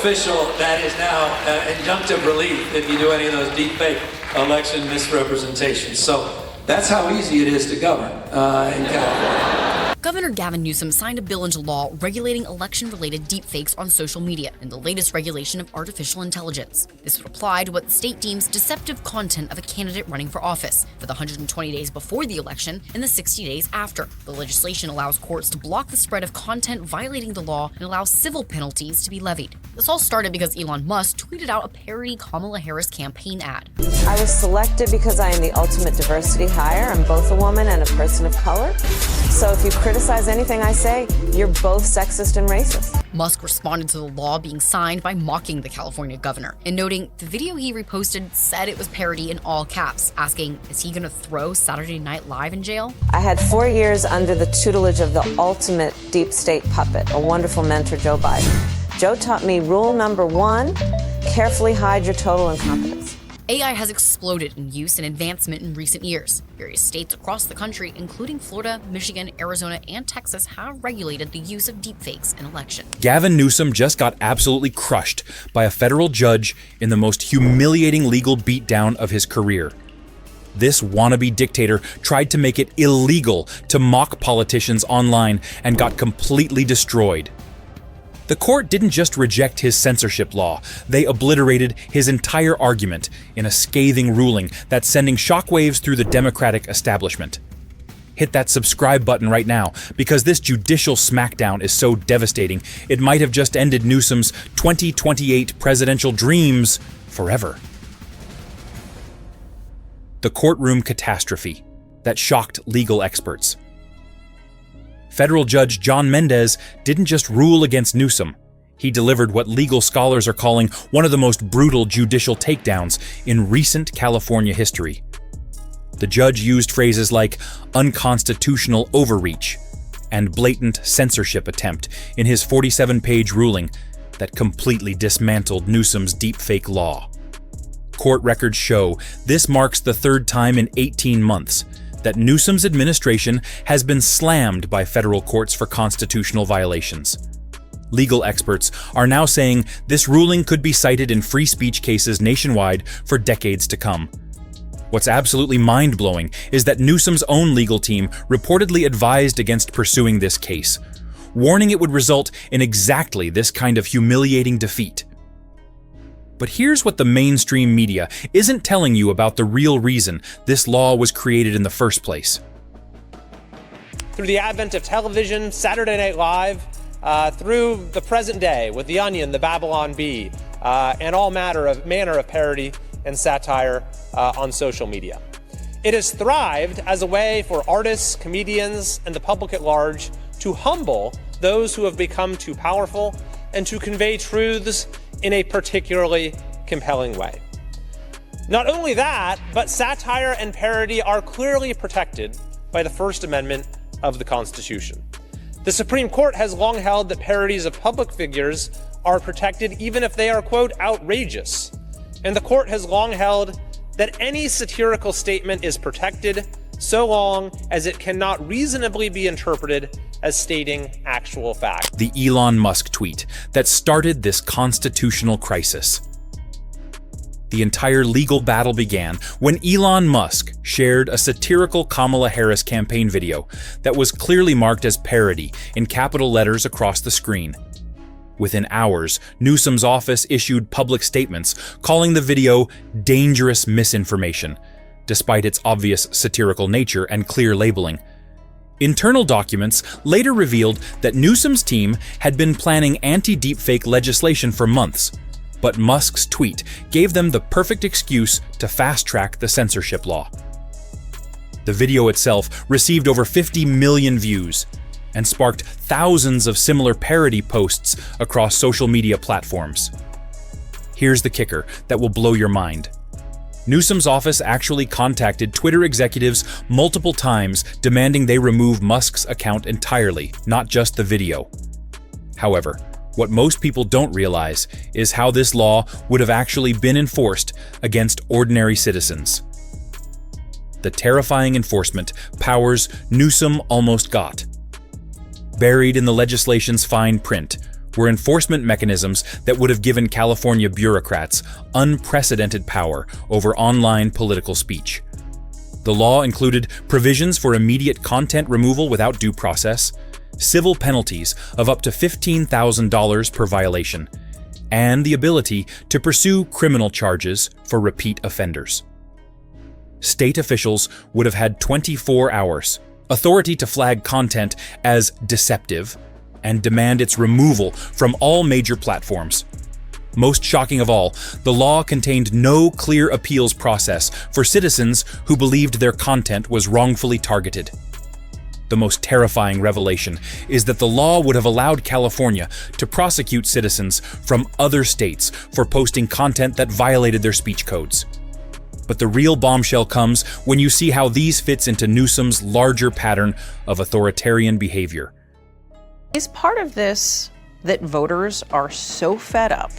official that is now injunctive relief if you do any of those deep fake election misrepresentations. So that's how easy it is to govern in California. Governor Gavin Newsom signed a bill into law regulating election-related deepfakes on social media and the latest regulation of artificial intelligence. This would apply to what the state deems deceptive content of a candidate running for office for the 120 days before the election and the 60 days after. The legislation allows courts to block the spread of content violating the law and allows civil penalties to be levied. This all started because Elon Musk tweeted out a parody Kamala Harris campaign ad. I was selected because I am the ultimate diversity hire. I'm both a woman and a person of color. So if you criticize anything I say, you're both sexist and racist. Musk responded to the law being signed by mocking the California governor and noting the video he reposted said it was parody in all caps, asking, is he going to throw Saturday Night Live in jail? I had 4 years under the tutelage of the ultimate deep state puppet, a wonderful mentor, Joe Biden. Joe taught me rule number 1, carefully hide your total incompetence. AI has exploded in use and advancement in recent years. Various states across the country, including Florida, Michigan, Arizona, and Texas, have regulated the use of deepfakes in elections. Gavin Newsom just got absolutely crushed by a federal judge in the most humiliating legal beatdown of his career. This wannabe dictator tried to make it illegal to mock politicians online and got completely destroyed. The court didn't just reject his censorship law, they obliterated his entire argument in a scathing ruling that's sending shockwaves through the Democratic establishment. Hit that subscribe button right now, because this judicial smackdown is so devastating, it might have just ended Newsom's 2028 presidential dreams forever. The courtroom catastrophe that shocked legal experts. Federal Judge John Mendez didn't just rule against Newsom. He delivered what legal scholars are calling one of the most brutal judicial takedowns in recent California history. The judge used phrases like unconstitutional overreach and blatant censorship attempt in his 47-page ruling that completely dismantled Newsom's deepfake law. Court records show this marks the third time in 18 months that Newsom's administration has been slammed by federal courts for constitutional violations. Legal experts are now saying this ruling could be cited in free speech cases nationwide for decades to come. What's absolutely mind-blowing is that Newsom's own legal team reportedly advised against pursuing this case, warning it would result in exactly this kind of humiliating defeat. But here's what the mainstream media isn't telling you about the real reason this law was created in the first place. Through the advent of television, Saturday Night Live, through the present day with The Onion, The Babylon Bee, and all manner of parody and satire on social media. It has thrived as a way for artists, comedians, and the public at large to humble those who have become too powerful and to convey truths in a particularly compelling way. Not only that, but satire and parody are clearly protected by the First Amendment of the Constitution. The Supreme Court has long held that parodies of public figures are protected even if they are, quote, outrageous. And the court has long held that any satirical statement is protected so long as it cannot reasonably be interpreted as stating actual fact. The Elon Musk tweet that started this constitutional crisis. The entire legal battle began when Elon Musk shared a satirical Kamala Harris campaign video that was clearly marked as parody in capital letters across the screen. Within hours, Newsom's office issued public statements calling the video dangerous misinformation, despite its obvious satirical nature and clear labeling. Internal documents later revealed that Newsom's team had been planning anti-deepfake legislation for months, but Musk's tweet gave them the perfect excuse to fast-track the censorship law. The video itself received over 50 million views and sparked thousands of similar parody posts across social media platforms. Here's the kicker that will blow your mind. Newsom's office actually contacted Twitter executives multiple times demanding they remove Musk's account entirely, not just the video. However, what most people don't realize is how this law would have actually been enforced against ordinary citizens. The terrifying enforcement powers Newsom almost got. Buried in the legislation's fine print were enforcement mechanisms that would have given California bureaucrats unprecedented power over online political speech. The law included provisions for immediate content removal without due process, civil penalties of up to $15,000 per violation, and the ability to pursue criminal charges for repeat offenders. State officials would have had 24 hours, authority to flag content as deceptive, and demand its removal from all major platforms. Most shocking of all, the law contained no clear appeals process for citizens who believed their content was wrongfully targeted. The most terrifying revelation is that the law would have allowed California to prosecute citizens from other states for posting content that violated their speech codes. But the real bombshell comes when you see how these fits into Newsom's larger pattern of authoritarian behavior. Is part of this that voters are so fed up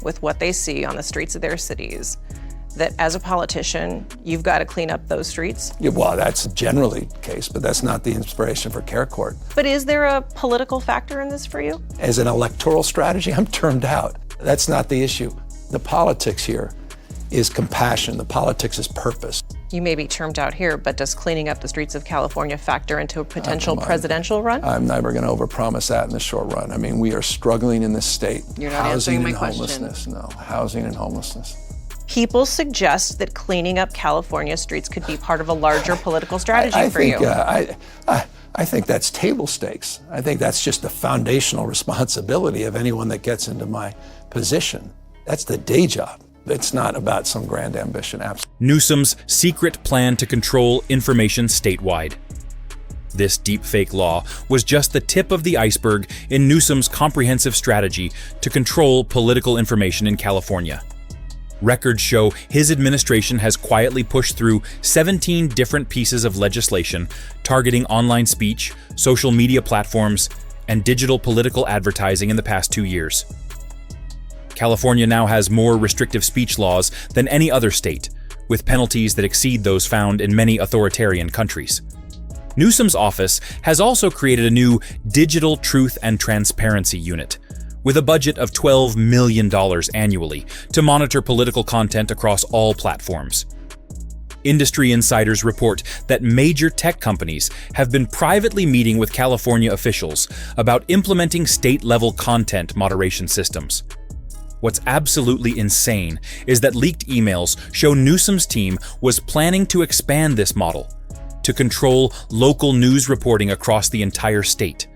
with what they see on the streets of their cities that as a politician, you've got to clean up those streets? Yeah, well, that's generally the case, but that's not the inspiration for Care Court. But is there a political factor in this for you? As an electoral strategy, I'm termed out. That's not the issue. The politics here is compassion. The politics is purpose. You may be termed out here, but does cleaning up the streets of California factor into a potential presidential run? I'm never going to overpromise that in the short run. I mean, we are struggling in this state. You're not answering my question. Homelessness. No, housing and homelessness. People suggest that cleaning up California streets could be part of a larger political strategy for you. I think that's table stakes. I think that's just the foundational responsibility of anyone that gets into my position. That's the day job. It's not about some grand ambition. Absolutely. Newsom's secret plan to control information statewide. This deepfake law was just the tip of the iceberg in Newsom's comprehensive strategy to control political information in California. Records show his administration has quietly pushed through 17 different pieces of legislation targeting online speech, social media platforms, and digital political advertising in the past 2 years. California now has more restrictive speech laws than any other state, with penalties that exceed those found in many authoritarian countries. Newsom's office has also created a new Digital Truth and Transparency Unit, with a budget of $12 million annually to monitor political content across all platforms. Industry insiders report that major tech companies have been privately meeting with California officials about implementing state-level content moderation systems. What's absolutely insane is that leaked emails show Newsom's team was planning to expand this model to control local news reporting across the entire state.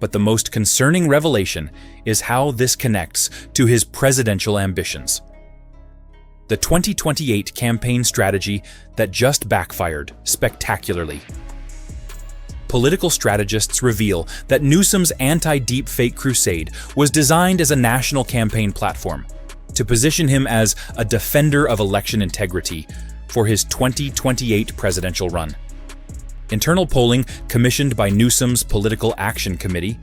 But the most concerning revelation is how this connects to his presidential ambitions. The 2028 campaign strategy that just backfired spectacularly. Political strategists reveal that Newsom's anti-deepfake crusade was designed as a national campaign platform to position him as a defender of election integrity for his 2028 presidential run. Internal polling commissioned by Newsom's Political Action Committee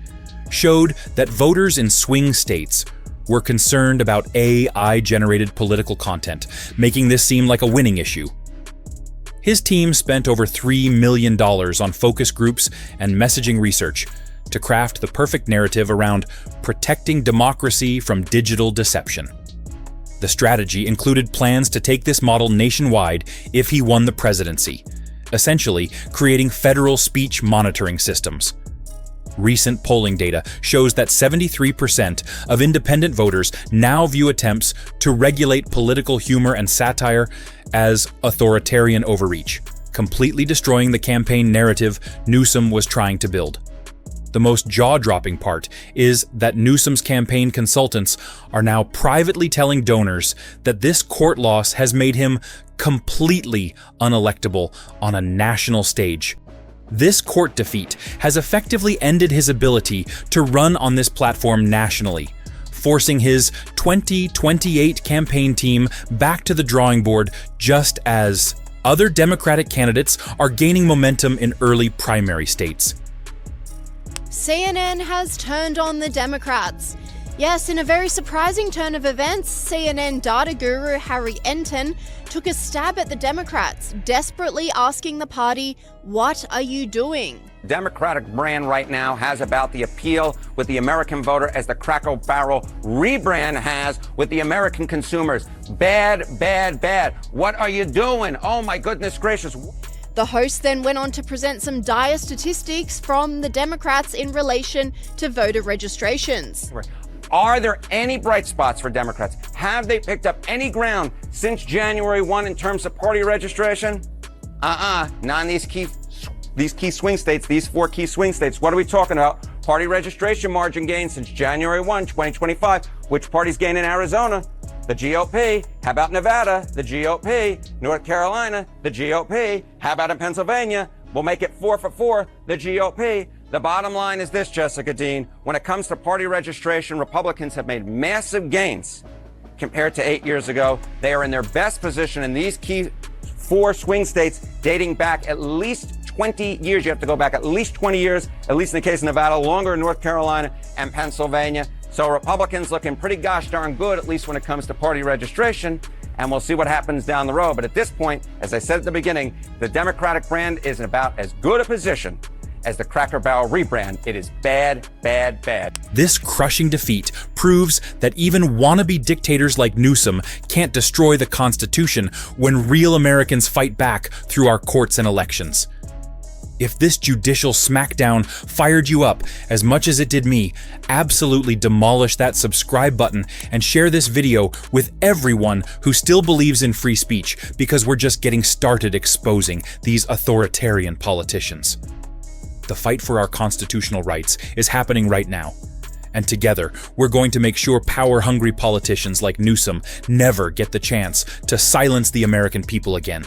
showed that voters in swing states were concerned about AI-generated political content, making this seem like a winning issue. His team spent over $3 million on focus groups and messaging research to craft the perfect narrative around protecting democracy from digital deception. The strategy included plans to take this model nationwide if he won the presidency, essentially creating federal speech monitoring systems. Recent polling data shows that 73% of independent voters now view attempts to regulate political humor and satire as authoritarian overreach, completely destroying the campaign narrative Newsom was trying to build. The most jaw-dropping part is that Newsom's campaign consultants are now privately telling donors that this court loss has made him completely unelectable on a national stage. This court defeat has effectively ended his ability to run on this platform nationally, forcing his 2028 campaign team back to the drawing board just as other Democratic candidates are gaining momentum in early primary states. CNN has turned on the Democrats. Yes, in a very surprising turn of events, CNN data guru Harry Enton took a stab at the Democrats, desperately asking the party, "What are you doing?" Democratic brand right now has about the appeal with the American voter as the Cracker Barrel rebrand has with the American consumers. Bad, bad, bad. What are you doing? Oh my goodness gracious. The host then went on to present some dire statistics from the Democrats in relation to voter registrations. Are there any bright spots for Democrats? Have they picked up any ground since January 1 in terms of party registration? Not in these key swing states, these 4 key swing states. What are we talking about? Party registration margin gain since January 1, 2025. Which party's gained in Arizona? The GOP. How about Nevada? The GOP. North Carolina? The GOP. How about in Pennsylvania? We'll make it 4 for 4. The GOP. The bottom line is this, Jessica Dean. When it comes to party registration, Republicans have made massive gains compared to 8 years ago. They are in their best position in these key 4 swing states dating back at least 20 years. You have to go back at least 20 years, at least in the case of Nevada, longer in North Carolina and Pennsylvania. So Republicans looking pretty gosh darn good, at least when it comes to party registration. And we'll see what happens down the road. But at this point, as I said at the beginning, the Democratic brand is in about as good a position as the Cracker Barrel rebrand. It is bad, bad, bad. This crushing defeat proves that even wannabe dictators like Newsom can't destroy the Constitution when real Americans fight back through our courts and elections. If this judicial smackdown fired you up as much as it did me, absolutely demolish that subscribe button and share this video with everyone who still believes in free speech, because we're just getting started exposing these authoritarian politicians. The fight for our constitutional rights is happening right now. And together, we're going to make sure power-hungry politicians like Newsom never get the chance to silence the American people again.